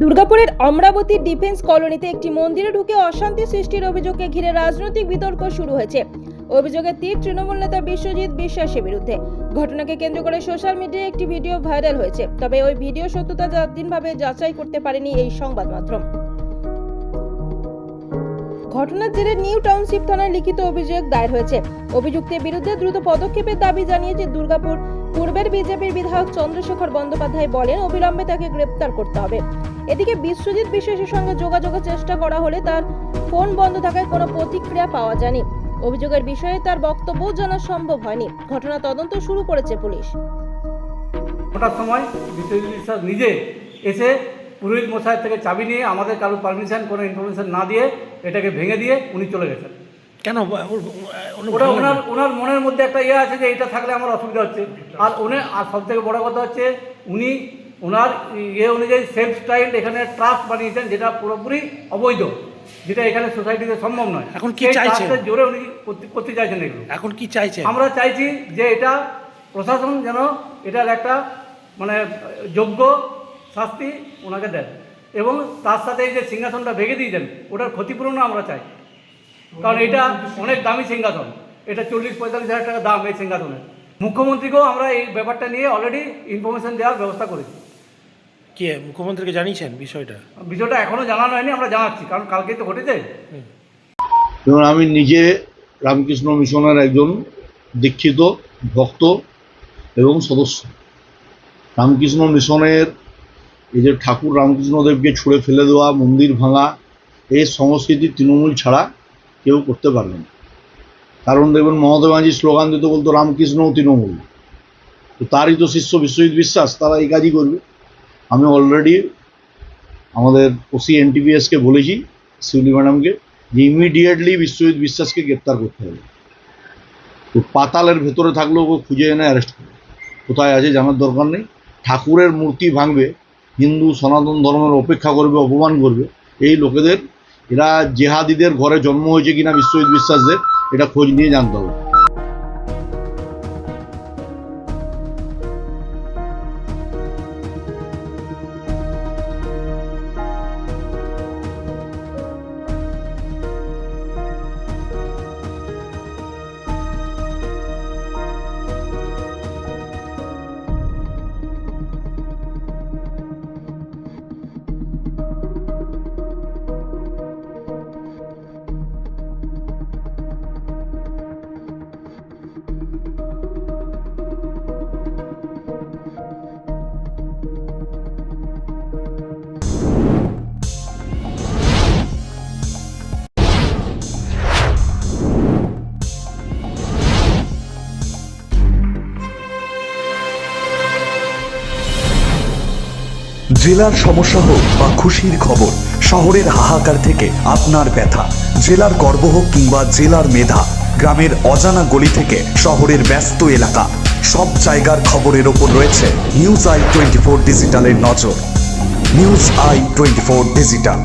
দুর্গাপুরের অমরাবতী ডিফেন্স কলোনিতে একটি মন্দিরে ঢুকে অশান্তি সৃষ্টির অভিযোগকে ঘিরে রাজনৈতিক বিতর্ক শুরু হয়েছে। অভিযোগের তীর তৃণমূল নেতা বিশ্বজিৎ বিশ্বাসের বিরুদ্ধে। ঘটনাকে কেন্দ্র করে সোশ্যাল মিডিয়ায় একটি ভিডিও ভাইরাল হয়েছে, তবে ওই ভিডিও সত্যতা স্বাধীনভাবে যাচাই করতে পারেনি এই সংবাদ মাধ্যম। ঘটনার জেরে নিউ টাউনশিপ থানায় লিখিত অভিযোগ দায়ের হয়েছে। অভিযুক্তের বিরুদ্ধে দ্রুত পদক্ষেপের দাবি জানিয়েছে দুর্গাপুর পূর্বের বিজেপির বিধায়ক চন্দ্রশেখর বন্দ্যোপাধ্যায়। বলেন, অবিলম্বে তাকে গ্রেপ্তার করতে হবে। এদিকে বিশ্বজিৎ বিশ্বাসের সঙ্গে যোগাযোগের চেষ্টা করা হলে তার ফোন বন্ধ থাকায় কোনো প্রতিক্রিয়া পাওয়া যায়নি। অভিযোগের বিষয়ে তার বক্তব্য জানা সম্ভব হয়নি। ঘটনা তদন্ত শুরু করেছে পুলিশ। ওটার সময় বিশ্বজিৎ বিশ্বাস নিজে এসে পুরোহিত মশাইয়ের থেকে চাবি নিয়ে আমাদের কারো পারমিশন কোনো ইনফরমেশন না দিয়ে এটাকে ভেঙে দিয়ে উনি চলে গেছেন। কেন? ওটা ওনার মনের মধ্যে একটা ইয়ে আছে যে এটা থাকলে আমার অসুবিধা হচ্ছে। আর সব থেকে বড় কথা হচ্ছে উনি ওনার ইয়ে অনুযায়ী সেলফ স্টাইল এখানে ট্রাস্ট বানিয়েছেন, যেটা পুরোপুরি অবৈধ, যেটা এখানে সোসাইটিতে সম্ভব নয়। এখন কি চাইছেন? জোরে উনি করতে চাইছেন এগুলো। এখন কি চাইছেন? আমরা চাইছি যে এটা প্রশাসন যেন এটার একটা মানে যোগ্য শাস্তি ওনাকে দেন, এবং তার সাথে এই যে সিংহাসনটা ভেঙে দিয়েছেন ওটার ক্ষতিপূরণও আমরা চাই। কারণ এটা অনেক দামি সিংহাসন, এটা 40-45 হাজার টাকা দাম এই সিংহাসনের। মুখ্যমন্ত্রীকেও আমরা এই ব্যাপারটা নিয়ে অলরেডি ইনফরমেশন দেওয়ার ব্যবস্থা করেছি। কে মুখ্যমন্ত্রীকে জানিয়েছেন বিষয়টা? এখনও জানানো হয়নি, আমরা জানাচ্ছি, কারণ কালকেই তো ঘটেছে। যেমন আমি নিজে রামকৃষ্ণ মিশনের একজন দীক্ষিত ভক্ত এবং সদস্য। রামকৃষ্ণ মিশনের এই যে ঠাকুর রামকৃষ্ণদেবকে ছুঁড়ে ফেলে দেওয়া, মন্দির ভাঙা, এই সংস্কৃতি তৃণমূল ছাড়া কেউ করতে পারবে না। কারণ দেখবেন মমতা ব্যানার্জি স্লোগান দিতে বলতো রামকৃষ্ণ ও তৃণমূল, তো তারই তো শিষ্য বিশ্বজিৎ বিশ্বাস, তারা এই কাজই করবে। আমি অলরেডি আমাদের ওসি এনটিপিএসকে বলেছি, শিউলি ম্যাডামকে, যে ইমিডিয়েটলি বিশ্বজিৎ বিশ্বাসকে গ্রেপ্তার করতে হবে। তো পাতালের ভেতরে থাকলেও ওকে খুঁজে এনে অ্যারেস্ট করবে। কোথায় আছে জানার দরকার নেই। ঠাকুরের মূর্তি ভাঙবে, হিন্দু সনাতন ধর্মের উপেক্ষা করবে, অপমান করবে, এই লোকেদের, এরা জেহাদিদের ঘরে জন্ম হয়েছে কিনা বিশ্বজিৎ বিশ্বাসদের, এটা খোঁজ নিয়ে জানতে হবে। জেলার সমস্যা হোক বা খুশির খবর, শহরের হাহাকার থেকে আপনার ব্যথা, জেলার গর্ব হোক কিংবা জেলার মেধা, গ্রামের অজানা গলি থেকে শহরের ব্যস্ত এলাকা, সব জায়গার খবরের ওপর রয়েছে নিউজ আই 24 ডিজিটালের নজর। News I 24 digital.